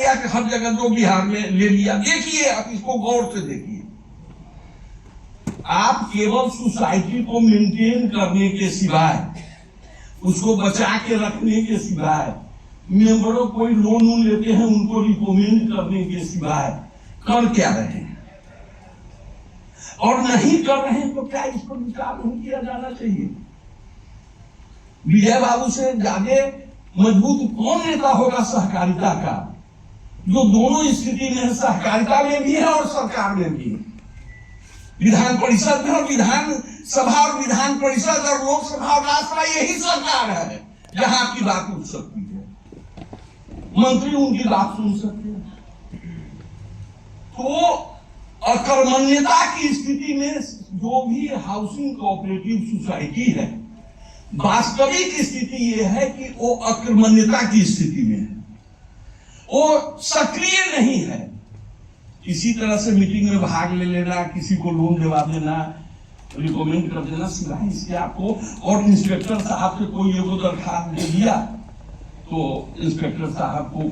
गया कि हर जगह जो बिहार में ले लिया। देखिए आप इसको गौर से देखिए, आप केवल सोसाइटी को मेंटेन करने के सिवाय, उसको बचा के रखने के सिवाय, मेंबरों कोई लोन लेते हैं उनको रिकमेंड करने के सिवाय कर क्या रहे हैं? और नहीं कर रहे हैं तो क्या इस पर विचार नहीं किया जाना चाहिए? विजय बाबू से ज्यादा मजबूत कौन नेता होगा सहकारिता का, जो दोनों स्थिति में सहकारिता में भी है और सरकार में भी है, विधान परिषद में और विधान सभा और विधान परिषद और लोकसभा और राज्यसभा यही सरकार है जहां आपकी बात उठ सकती है, मंत्री उनकी बात सुन सकते हैं। तो अकर्मण्यता की स्थिति में जो भी हाउसिंग कोऑपरेटिव सोसाइटी है, वास्तविक स्थिति यह है कि वो अकर्मण्यता की स्थिति में है, वो सक्रिय नहीं है। किसी तरह से मीटिंग में भाग ले लेना, किसी को लोन दिलवा देना, रिकमेंड कर देना, सिवाय इसके आपको, और इंस्पेक्टर साहब से कोई एगो दरखास्त दे दिया तो इंस्पेक्टर साहब को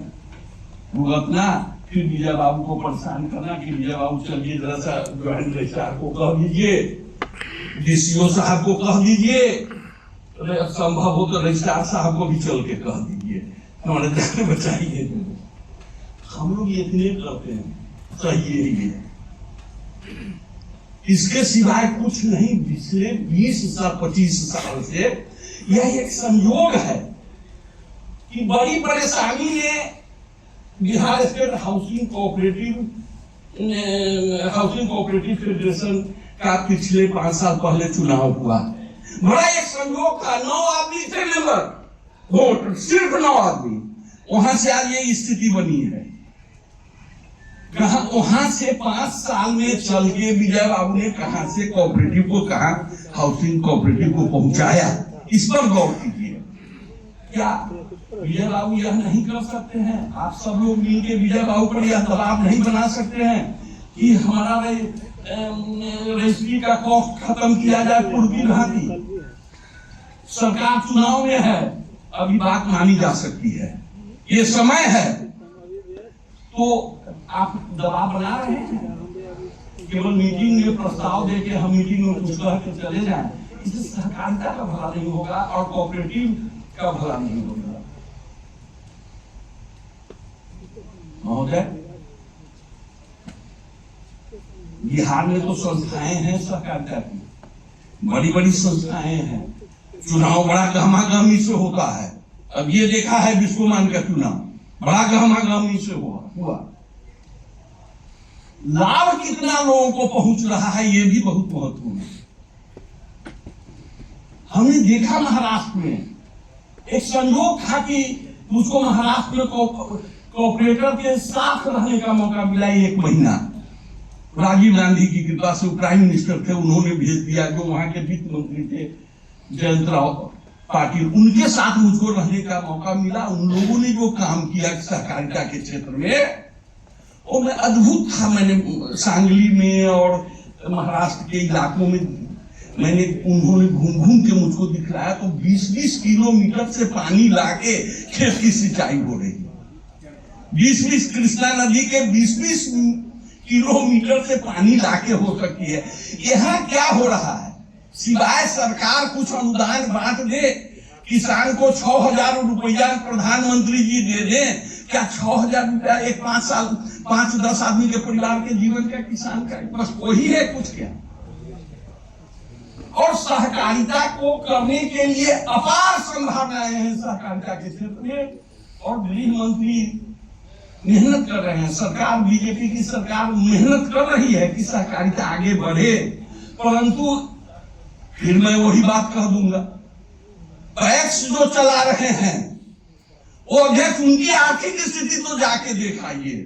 भुगतना, फिर विजय बाबू को परेशान करना कि विजय बाबू चलिए जरा सा ज्वाइंट रजिस्ट्रार को कह दीजिए, डीसीओ साहब को कह दीजिए, संभव हो तो रजिस्ट्रार साहब को भी चल के कह दीजिए, हमारे जान बचाइए। हम लोग इतने करते हैं, सही है ये, इसके सिवाय कुछ नहीं। पिछले 20 से 25 साल से यह एक संयोग है कि बड़ी परेशानी में Bihar state housing cooperative federation का पिछले 5 साल पहले चुनाव हुआ। बड़ा एक संयोग था, 9 आदमी थे मेंबर, वोट सिर्फ 9 आदमी, वहां से आज ये स्थिति बनी है। कहा वहां से 5 साल में चल के विजय बाबू ने कहां से कोऑपरेटिव को, कहां हाउसिंग कोऑपरेटिव को पहुंचाया, इस पर गौर कीजिए। क्या विजय बाबू यह नहीं कर सकते हैं? आप सब लोग मिलकर विजय बाबू पर यह दबाव नहीं बना सकते हैं कि हमारा रजिस्ट्री का कॉस्ट खत्म किया जाए पूर्वी भांति? सरकार चुनाव में है, अभी बात मानी जा सकती है, ये समय है, तो आप दबाव बना रहे हैं। केवल मीटिंग में प्रस्ताव देके हम मीटिंग में कुछ कह के चले जाएं, इससे सहकारिता का भला नहीं होगा और कोऑपरेटिव का भला नहीं होगा। महोदय, बिहार में तो संस्थाएं हैं सहकारिता की, बड़ी बड़ी संस्थाएं हैं, चुनाव बड़ा गहमागहमी से होता है। अब ये देखा है विश्वमान का चुनाव बड़ा गहमागहमी से हुआ। लाभ कितना लोगों को पहुंच रहा है ये भी बहुत महत्वपूर्ण है। हमने देखा महाराष्ट्र में एक संयोग था कि मुझको महाराष्ट्र में कोऑपरेटर के साथ रहने का मौका मिला 1 महीना। राजीव गांधी की कृपा से प्राइम मिनिस्टर थे, उन्होंने भेज दिया, जो वहां के वित्त मंत्री थे जयंत राव पाटिल, उनके साथ मुझको रहने का मौका मिला। उन लोगों ने जो काम किया सहकारिता के क्षेत्र में वो मैं अद्भुत था। मैंने सांगली में और महाराष्ट्र के इलाकों में उन्होंने घूम घूम के मुझको दिखलाया, तो 20-20 किलोमीटर से पानी लाके खेत की सिंचाई हो रही है। 20-20 कृष्णा नदी के 20-20 किलोमीटर से पानी लाके हो सकती है। यहाँ क्या हो रहा है? सिवाय सरकार कुछ अनुदान बांट दे, किसान को 6,000 रुपया प्रधानमंत्री जी दे दें, क्या 6,000 रुपया एक 5-10 आदमी के परिवार के जीवन का किसान का बस वही है कुछ क्या? और सहकारिता को करने के लिए अपार संभावनाएं हैं सहकारिता के क्षेत्र में, और गृह मंत्री मेहनत कर रहे हैं, सरकार बीजेपी की सरकार मेहनत कर रही है कि सहकारिता आगे बढ़े। परंतु फिर मैं वही बात कह दूंगा, पैक्स जो चला रहे हैं वो अध्यक्ष, उनकी आर्थिक स्थिति तो जाके दिखाइए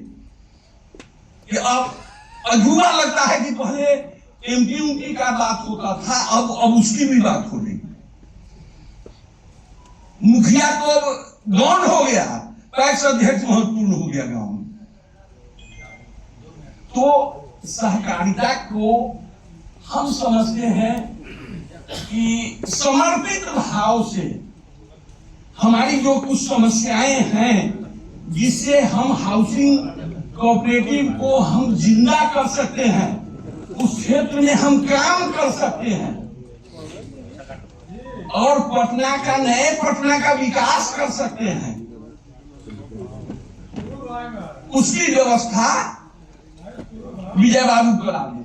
कि अब अधूरा लगता है कि पहले एमपी का बात होता था, अब उसकी भी बात हो रही। मुखिया तो अब गौण हो गया, पैक्स अध्यक्ष महत्वपूर्ण हो गया गांव में। तो सहकारिता को हम समझते हैं कि समर्पित भाव से हमारी जो कुछ समस्याएं हैं जिससे हम हाउसिंग कोऑपरेटिव को हम जिंदा कर सकते हैं, उस क्षेत्र में हम काम कर सकते हैं और पटना का, नए पटना का विकास कर सकते हैं। उसकी व्यवस्था विजय बाबू करा दें।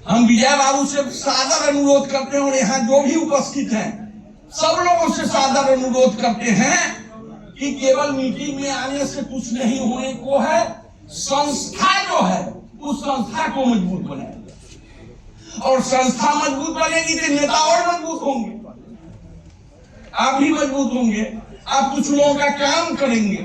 हम विजय बाबू से सादर अनुरोध करते हैं और यहाँ जो भी उपस्थित हैं सब लोगों से सादर अनुरोध करते हैं कि केवल मीटिंग में आने से कुछ नहीं होने को है, संस्था जो है उस संस्था को मजबूत बनाएंगे और संस्था मजबूत बनेगी तो नेता और मजबूत होंगे, आप भी मजबूत होंगे, आप कुछ लोगों का काम करेंगे।